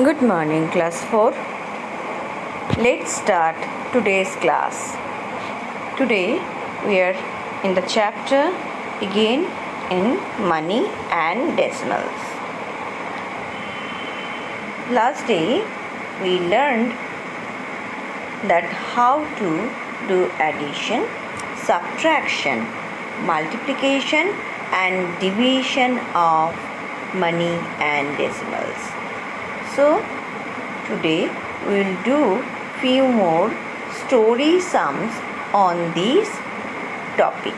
Good morning, class 4. Let's start today's class. Today we are in the chapter again in money and decimals. Last day we learned that how to do addition, subtraction, multiplication and division of money and decimals. So today we will do few more story sums on this topic.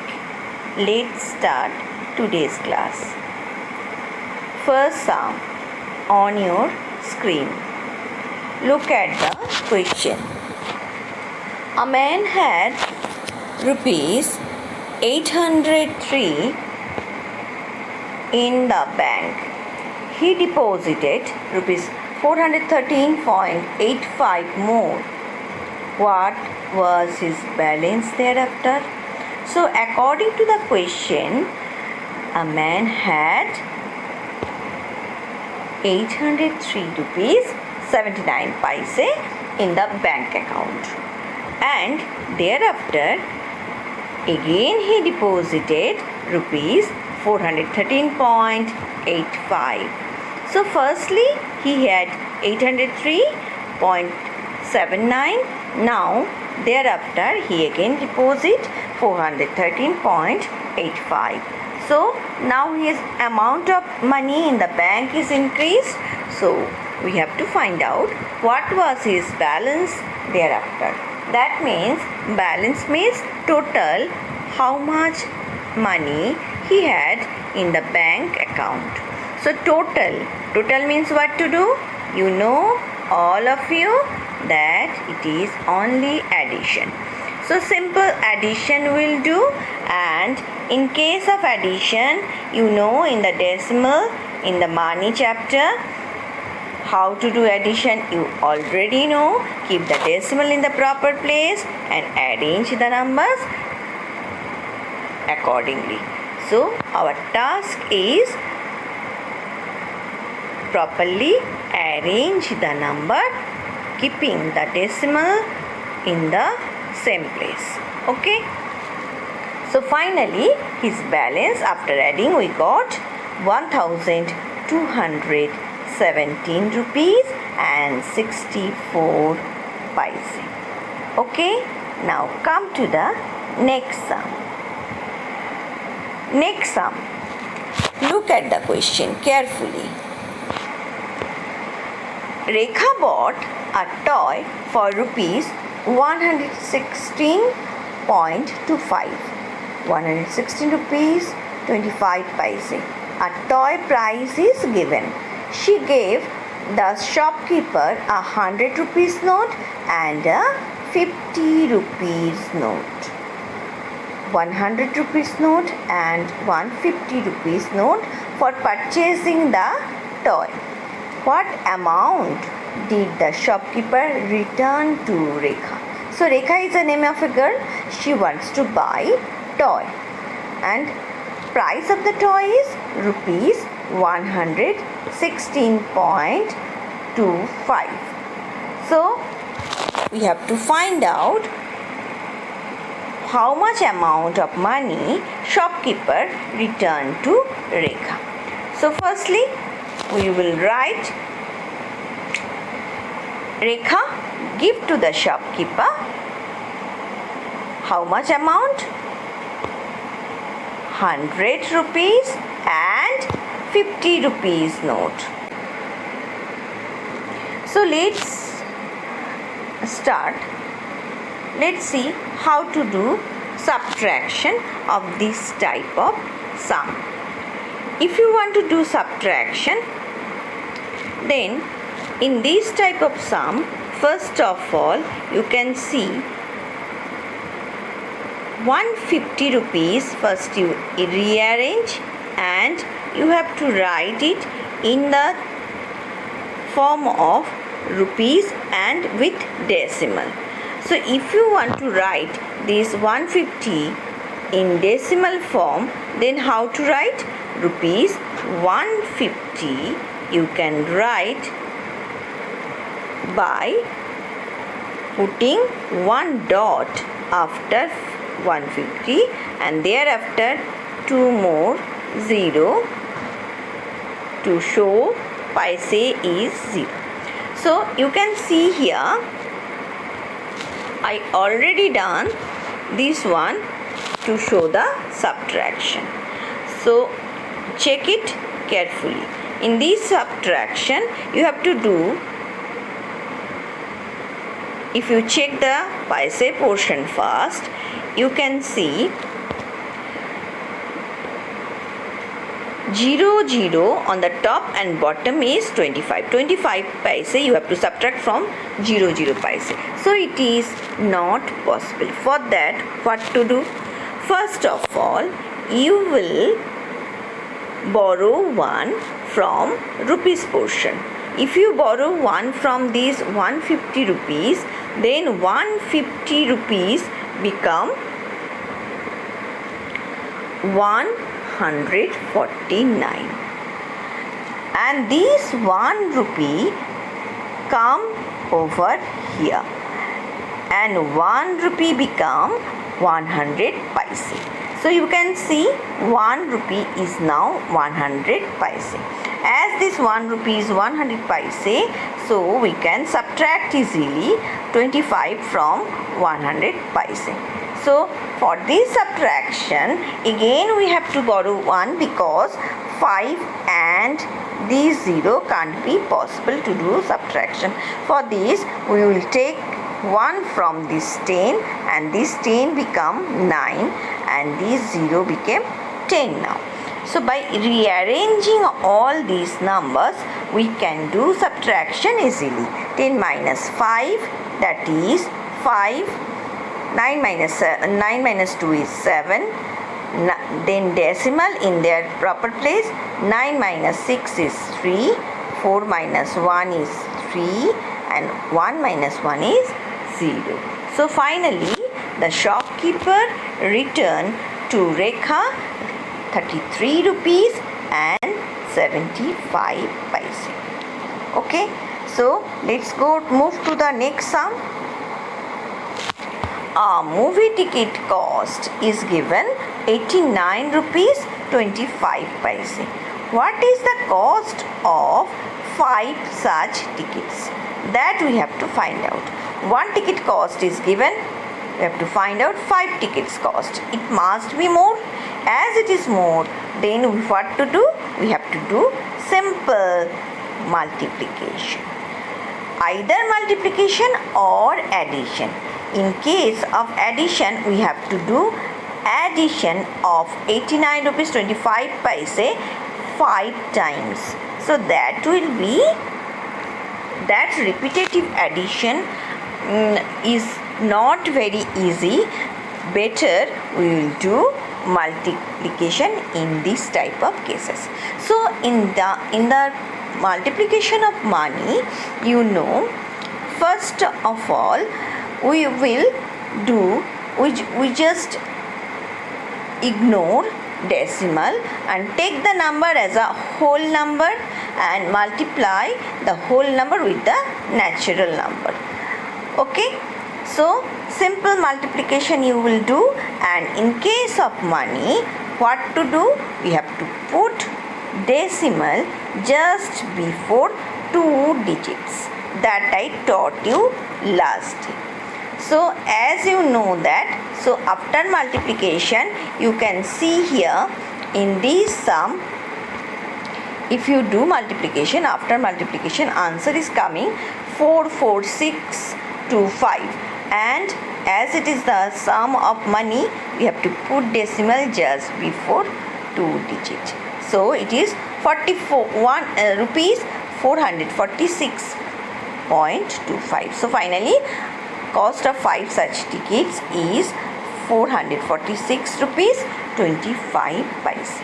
Let's start today's class. First sum on your screen. Look at the question. A man had rupees 803 in the bank. He deposited rupees 413.85 more. What was his balance thereafter? So according to the question, a man had 803 rupees 79 paise in the bank account, and thereafter again he deposited rupees 413.85. So firstly he had 803.79. Now thereafter he again deposit 413.85. So now his amount of money in the bank is increased. So we have to find out what was his balance thereafter. That means balance means total, how much money he had in the bank account. So total means what to do? You know, all of you, that it is only addition. So simple addition will do, and in case of addition, you know, in the decimal, in the money chapter, how to do addition you already know. Keep the decimal in the proper place and arrange the numbers accordingly. So our task is properly arrange the number, keeping the decimal in the same place. Okay. So finally his balance after adding we got 1217 rupees and 64 paise. Okay. Now come to the next sum. Next sum. Look at the question carefully. Rekha bought a toy for rupees 116.25. 116 rupees 25 paise. A toy price is given. She gave the shopkeeper 100 rupees note and a 50 rupees note. 100 rupees note and 150 rupees note for purchasing the toy. What amount did the shopkeeper return to Rekha? So Rekha is the name of a girl. She wants to buy toy, and price of the toy is rupees 116.25. So we have to find out how much amount of money shopkeeper returned to Rekha. So firstly we will write Rekha give to the shopkeeper how much amount? 100 rupees and 50 rupees note. So let's start. Let's see how to do subtraction of this type of sum. If you want to do subtraction, then in this type of sum, first of all you can see 150 rupees. First you rearrange and you have to write it in the form of rupees and with decimal. So if you want to write this 150 in decimal form, then how to write? Rupees 150 you can write by putting one dot after 150 and thereafter two more 0 to show paise is 0. So you can see here I already done this one to show the subtraction. So check it carefully. In this subtraction you have to do, if you check the paise portion first, you can see 0 0 on the top and bottom is 25. 25 paise you have to subtract from 0 0 paise. So it is not possible. For that, what to do? First of all, you will borrow 1 from rupees portion. If you borrow 1 from these 150 rupees, then 150 rupees become 149, and this 1 rupee come over here and 1 rupee become 100 paise. So you can see 1 rupee is now 100 paise. As this 1 rupee is 100 paise, so we can subtract easily 25 from 100 paise. So for this subtraction, again we have to borrow 1 because 5 and these 0 can't be possible to do subtraction. For this, we will take 1 from this 10 and this 10 become 9 and this 0 became 10 now. So by rearranging all these numbers, we can do subtraction easily. 10 minus 5, that is 5. 9 minus 2 is 7. Then decimal in their proper place. 9 minus 6 is 3. 4 minus 1 is 3. And 1 minus 1 is 0. So finally, the shopkeeper returned to Rekha 33 rupees and 75 paise. Okay, so let's move to the next sum. A movie ticket cost is given 89 rupees 25 paise. What is the cost of 5 such tickets? That we have to find out. 1 ticket cost is given. We have to find out 5 tickets cost. It must be more. As it is more, then what to do? We have to do simple multiplication. Either multiplication or addition. In case of addition, we have to do addition of 89 rupees 25 paise 5 times. So that will be, that repetitive addition is not very easy. Better we will do multiplication in this type of cases. So in the multiplication of money, you know, first of all we will do, we just ignore decimal and take the number as a whole number and multiply the whole number with the natural number. Okay, so simple multiplication you will do, and in case of money, what to do? We have to put decimal just before 2 digits. That I taught you last day. So as you know that, so after multiplication, you can see here in this sum, if you do multiplication, after multiplication answer is coming 44625, and as it is the sum of money, we have to put decimal just before 2 digits. So it is 44 rupees 446.25. So finally, cost of 5 such tickets is 446 rupees 25 paise.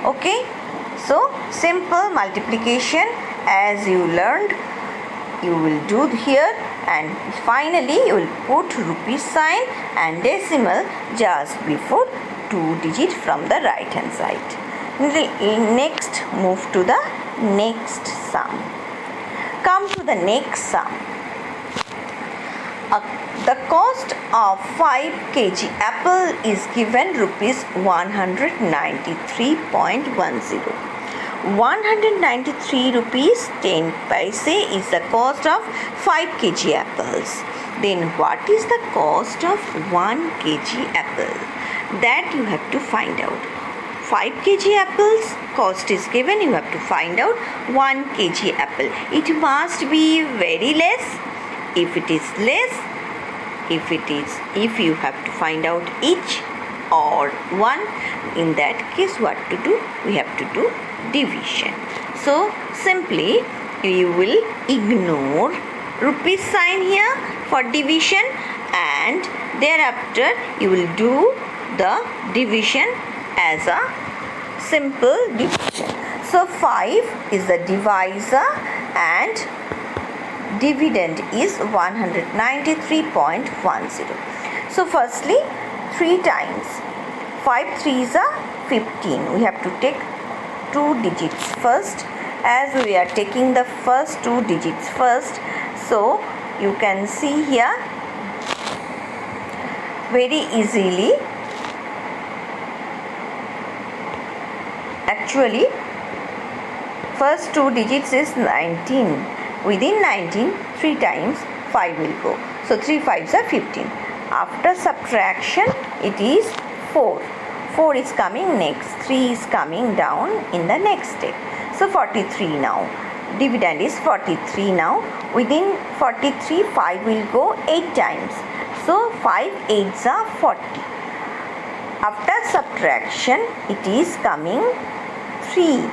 Okay, so simple multiplication as you learned, you will do here, and finally you will put rupee sign and decimal just before 2 digits from the right hand side. Next, move to the next sum. Come to the next sum. The cost of 5 kg apple is given rupees 193.10. 193 rupees 10 paise is the cost of 5 kg apples. Then what is the cost of 1 kg apple? That you have to find out. 5 kg apples cost is given, you have to find out 1 kg apple. It must be very less. If it is less, if you have to find out each or one, in that case what to do? We have to do division. So simply you will ignore rupees sign here for division, and thereafter you will do the division as a simple division. So 5 is the divisor and dividend is 193.10. So firstly 3 times 5 3s are 15. We have to take 2 digits first, as we are taking the first 2 digits first. So you can see here very easily. Actually first 2 digits is 19. Within 19, 3 times 5 will go. So 3 5s are 15. After subtraction, it is 4. 4 is coming next. 3 is coming down in the next step. So 43 now. Dividend is 43 now. Within 43, 5 will go 8 times. So 5 8s are 40. After subtraction, it is coming 3.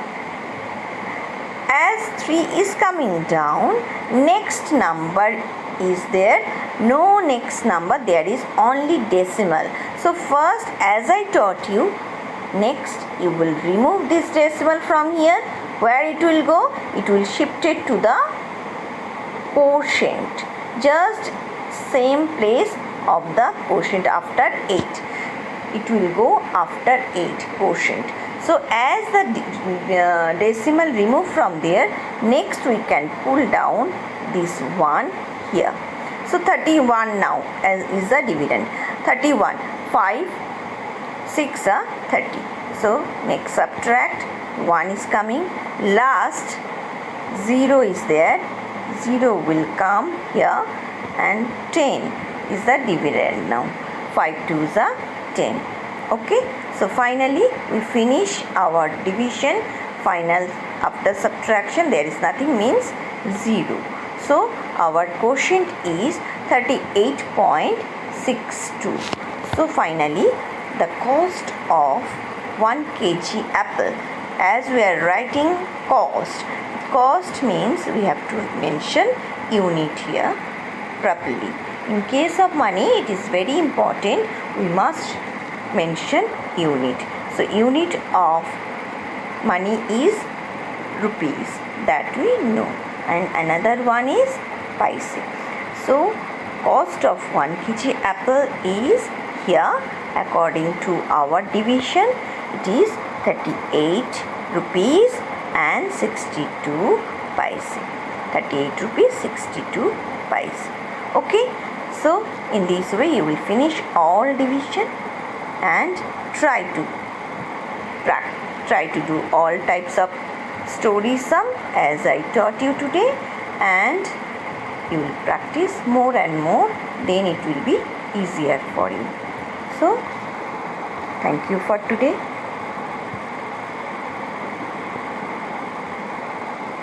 As 3 is coming down, next number is there? No next number, there is only decimal. So first, as I taught you, next you will remove this decimal from here. Where it will go? It will shift it to the quotient. Just same place of the quotient after 8. It will go after 8 quotient. So as the decimal removed from there, next we can pull down this 1 here. So 31 now is the dividend. 31, 5, 6 are 30. So next subtract, 1 is coming. Last 0 is there. 0 will come here, and 10 is the dividend now. 5 2s are 10. Okay, so finally we finish our division. Final after subtraction there is nothing, means 0. So our quotient is 38.62. So finally the cost of 1 kg apple, as we are writing cost means we have to mention unit here properly. In case of money, it is very important, we must mention unit. So unit of money is rupees, that we know, and another one is paise. So cost of 1 kg apple is here, according to our division, it is 38 rupees and 62 paise. 38 rupees 62 paise. Okay, so in this way you will finish all division, and try to do all types of story sum as I taught you today, and you will practice more and more, then it will be easier for you. So thank you for today.